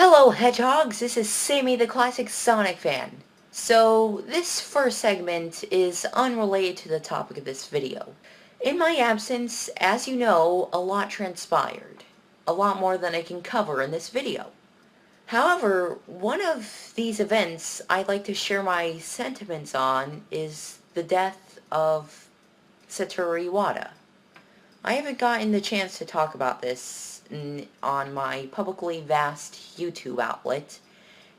Hello Hedgehogs, this is Sammy the Classic Sonic fan. So this first segment is unrelated to the topic of this video. In my absence, as you know, a lot transpired. A lot more than I can cover in this video. However, one of these events I'd like to share my sentiments on is the death of Satoru Iwata. I haven't gotten the chance to talk about this on my publicly vast YouTube outlet,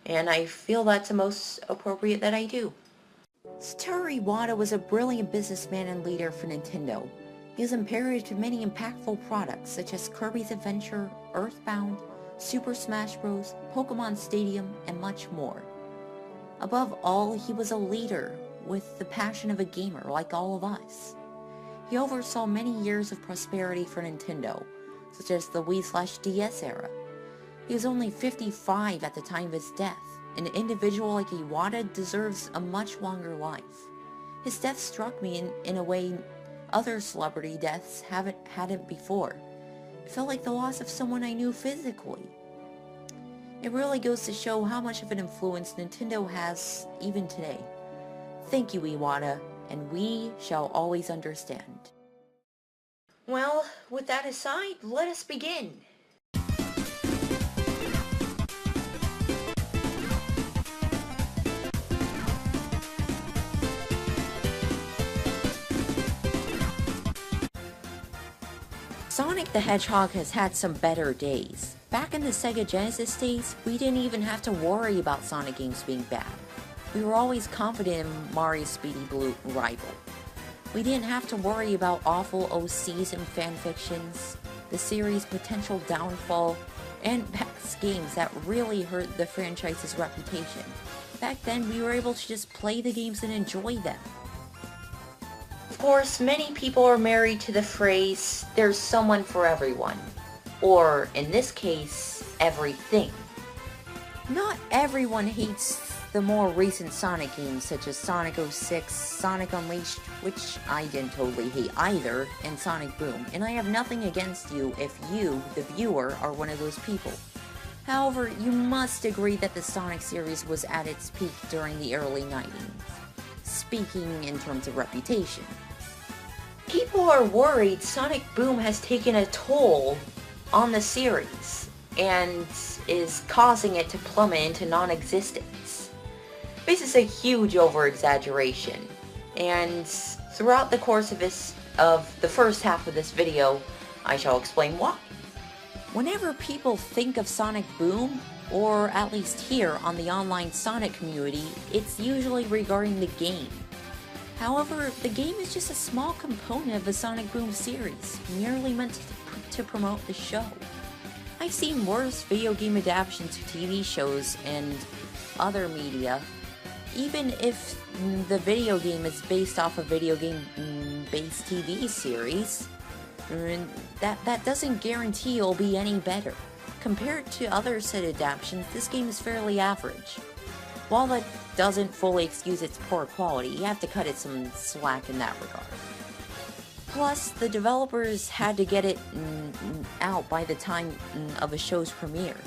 and I feel that's the most appropriate that I do. Satoru Iwata was a brilliant businessman and leader for Nintendo. He was imperative to many impactful products such as Kirby's Adventure, Earthbound, Super Smash Bros., Pokemon Stadium, and much more. Above all, he was a leader with the passion of a gamer like all of us. He oversaw many years of prosperity for Nintendo, such as the Wii/DS era. He was only 55 at the time of his death. An individual like Iwata deserves a much longer life. His death struck me in a way other celebrity deaths hadn't before. It felt like the loss of someone I knew physically. It really goes to show how much of an influence Nintendo has even today. Thank you, Iwata, and we shall always understand. Well, with that aside, let us begin. Sonic the Hedgehog has had some better days. Back in the Sega Genesis days, we didn't even have to worry about Sonic games being bad. We were always confident in Mario's Speedy Blue rival. We didn't have to worry about awful OCs and fanfictions, the series' potential downfall, and past games that really hurt the franchise's reputation. Back then, we were able to just play the games and enjoy them. Of course, many people are married to the phrase, "there's someone for everyone," or, in this case, everything. Not everyone hates the more recent Sonic games such as Sonic 06, Sonic Unleashed, which I didn't totally hate either, and Sonic Boom, and I have nothing against you if you, the viewer, are one of those people. However, you must agree that the Sonic series was at its peak during the early 90s, speaking in terms of reputation. People are worried Sonic Boom has taken a toll on the series, and is causing it to plummet into non-existence. This is a huge over-exaggeration, and throughout the course of the first half of this video, I shall explain why. Whenever people think of Sonic Boom, or at least here on the online Sonic community, it's usually regarding the game. However, the game is just a small component of the Sonic Boom series, merely meant to promote the show. I've seen worse video game adaptations to TV shows and other media. Even if the video game is based off a video game-based TV series, that doesn't guarantee it'll be any better. Compared to other said adaptations, this game is fairly average. While that doesn't fully excuse its poor quality, you have to cut it some slack in that regard. Plus, the developers had to get it out by the time of a show's premiere.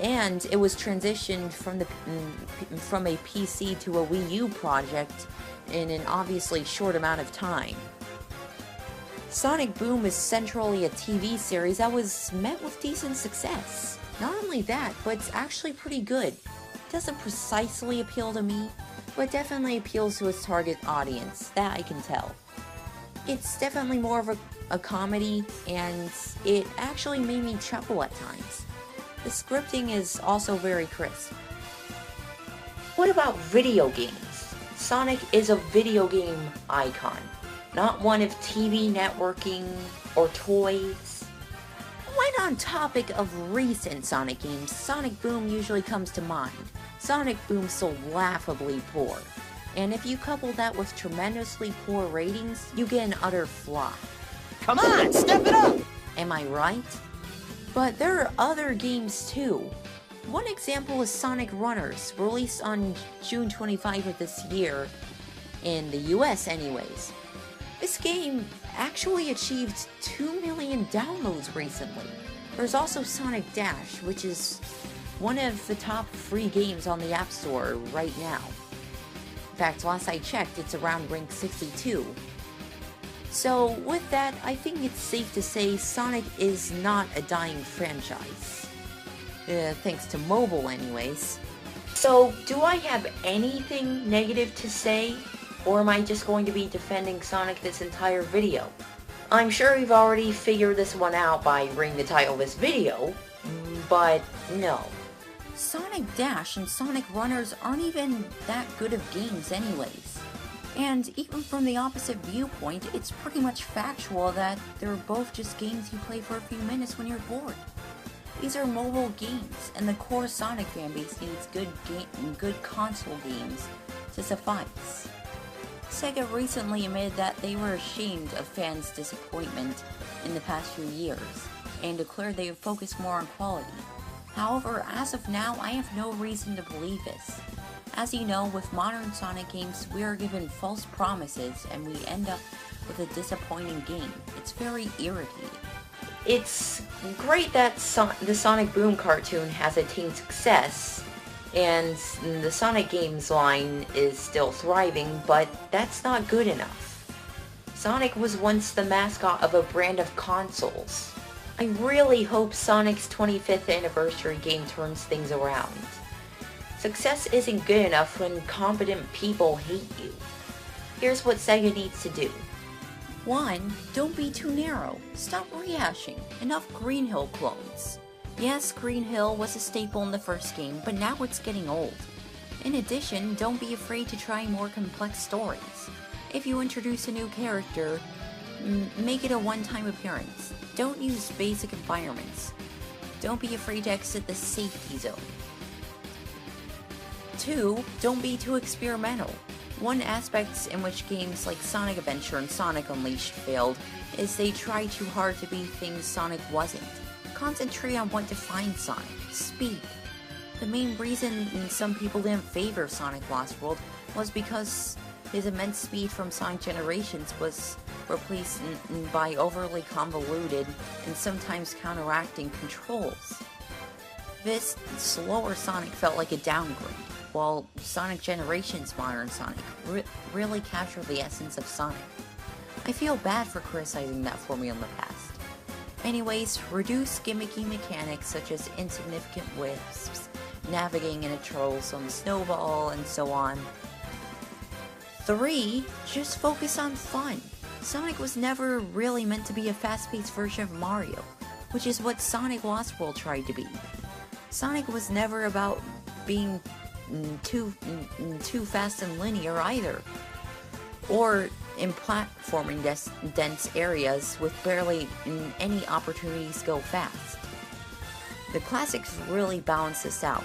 And it was transitioned from a PC to a Wii U project in an obviously short amount of time. Sonic Boom is centrally a TV series that was met with decent success. Not only that, but it's actually pretty good. It doesn't precisely appeal to me, but definitely appeals to its target audience, that I can tell. It's definitely more of a comedy, and it actually made me chuckle at times. The scripting is also very crisp. What about video games? Sonic is a video game icon, not one of TV networking or toys. When on topic of recent Sonic games, Sonic Boom usually comes to mind. Sonic Boom sold laughably poor, and if you couple that with tremendously poor ratings, you get an utter flop. Come on, step it up! Am I right? But there are other games too. One example is Sonic Runners, released on June 25 of this year, in the US anyways. This game actually achieved 2 million downloads recently. There's also Sonic Dash, which is one of the top free games on the App Store right now. In fact, last I checked, it's around rank 62. So with that, I think it's safe to say Sonic is not a dying franchise. Thanks to mobile anyways. So, do I have anything negative to say? Or am I just going to be defending Sonic this entire video? I'm sure you've already figured this one out by reading the title of this video, but no. Sonic Dash and Sonic Runners aren't even that good of games anyways. And even from the opposite viewpoint, it's pretty much factual that they're both just games you play for a few minutes when you're bored. These are mobile games, and the core Sonic fanbase needs good console games to suffice. Sega recently admitted that they were ashamed of fans' disappointment in the past few years, and declared they would focus more on quality. However, as of now, I have no reason to believe this. As you know, with modern Sonic games, we are given false promises, and we end up with a disappointing game. It's very irritating. It's great that the Sonic Boom cartoon has attained success, and the Sonic games line is still thriving, but that's not good enough. Sonic was once the mascot of a brand of consoles. I really hope Sonic's 25th anniversary game turns things around. Success isn't good enough when competent people hate you. Here's what Sega needs to do. 1. Don't be too narrow. Stop rehashing. Enough Green Hill clones. Yes, Green Hill was a staple in the first game, but now it's getting old. In addition, don't be afraid to try more complex stories. If you introduce a new character, make it a one-time appearance. Don't use basic environments. Don't be afraid to exit the safety zone. 2. Don't be too experimental. One aspect in which games like Sonic Adventure and Sonic Unleashed failed is they tried too hard to be things Sonic wasn't. Concentrate on what defines Sonic: speed. The main reason some people didn't favor Sonic Lost World was because his immense speed from Sonic Generations was replaced by overly convoluted and sometimes counteracting controls. This slower Sonic felt like a downgrade, while Sonic Generations Modern Sonic really captured the essence of Sonic. I feel bad for criticizing that for me in the past. Anyways, reduce gimmicky mechanics such as insignificant wisps, navigating in a troublesome snowball, and so on. 3. Just focus on fun. Sonic was never really meant to be a fast-paced version of Mario, which is what Sonic Lost World tried to be. Sonic was never about being too fast and linear either, or in platforming dense areas with barely any opportunities to go fast. The classics really balanced this out.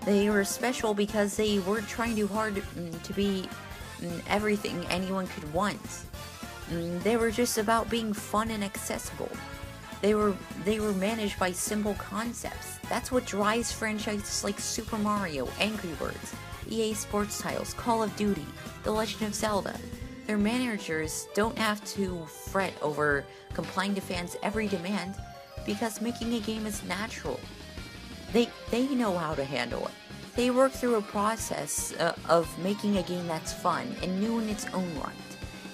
They were special because they weren't trying too hard to be everything anyone could want. They were just about being fun and accessible. They were managed by simple concepts. That's what drives franchises like Super Mario, Angry Birds, EA Sports titles, Call of Duty, The Legend of Zelda. Their managers don't have to fret over complying to fans' every demand because making a game is natural. They know how to handle it. They work through a process of making a game that's fun and new in its own right,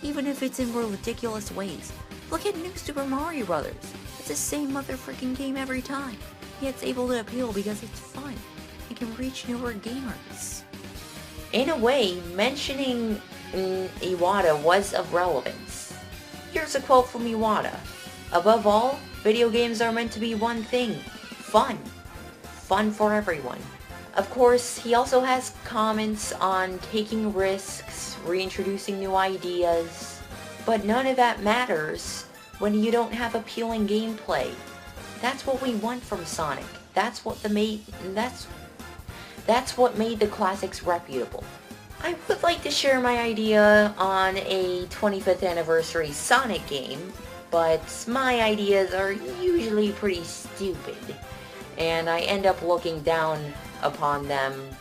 even if it's in ridiculous ways. Look at New Super Mario Bros. It's the same motherfucking game every time, yet it's able to appeal because it's fun and can reach newer gamers. In a way, mentioning Iwata was of relevance. Here's a quote from Iwata. Above all, video games are meant to be one thing: fun. Fun for everyone. Of course, he also has comments on taking risks, reintroducing new ideas, but none of that matters when you don't have appealing gameplay. That's what we want from Sonic. That's what made the classics reputable. I would like to share my idea on a 25th anniversary Sonic game, but my ideas are usually pretty stupid, and I end up looking down upon them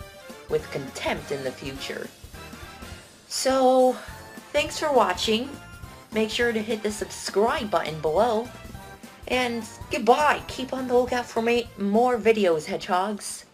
with contempt in the future. So, thanks for watching. Make sure to hit the subscribe button below. And goodbye. Keep on the lookout for more videos, hedgehogs.